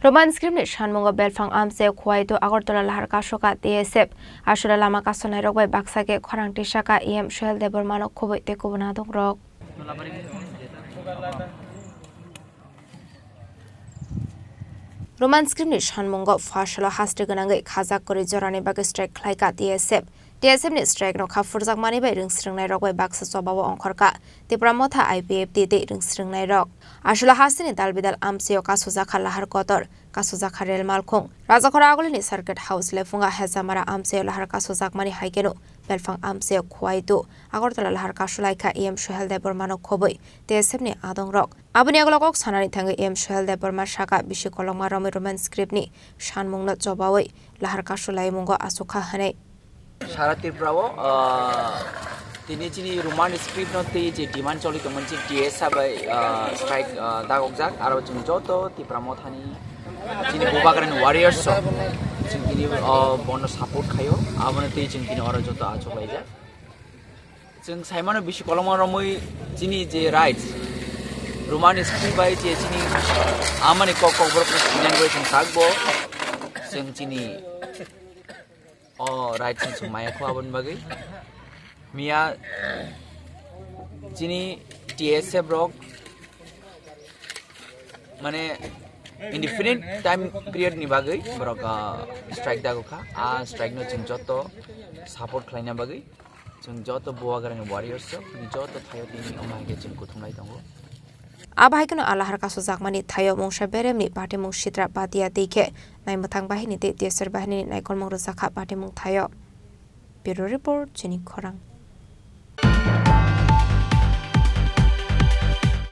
Roman script ni Sanmungo Belphang Amchaio Khowai to Agartala lahar Kasukha TSF asura lama kasonai rok bai baksa ke Khorang tisaka Suhel Debbarma no khoboi te kubuna dong rok Roman script ni Sanmungo fashala haste ganangai khajak kori jorani bag strike khlaika TSF ni strike no khafurjak mani bai ringsringnai rok bai baksa chobawo ongkhorka Tripura motha IPF te ringsringnai rok asula haste ni dalbidal Amchaio Kasukha lahar kotor Kasukha rel malkhung Rajakhora agolini circuit house lefunga hezamara Amchaio lahar Kasukha mani haikenu Belphang Amchaio Khowai to Agartala lahar Kasulaika Suhel Debbarma no khoboi TSF ni adong rok abuni agolok sanani thangai Suhel Debbarma shaka bishi kolongma Roman script ni Sanmungo no chobawoi lahar Kasulai mungo Kasukha hane সারা ত্রিপুরাও তিনি যিনি Roman script নতে যে demand চলিত मोनसे T S সাবাই strike দাগকজাক আর जों যত ত্রিপুরা মথানি যিনি গোবাগ্রান warriors जों তিনি বন্য সাপোর্ট খায়ো আবনে তে जों তিনি আর যত আচলাইজা जों সাইমানো বিশি কলমরমই যিনি যে রাইটস রোমান স্ক্রিপ্ট বাই যে যিনি আমানি ককবর ল্যাঙ্গুয়েজ থাকবো जों যিনি right sing maya ko abon bagai mia jini TSF rok mane indefinite time period ni bagai borok strike da ka strike no jing joto support khlaina bagai jing joto boagarang warriors ni joto thayo tini amai ge jing ko thunglai dango Abahikano alahar Kasukha mani thayo mungsha beremni party mung shitra patia dike nai mathang bahini te teser bahini nai kolmong rosakha party mung thayo Bureau Report Chini Khorang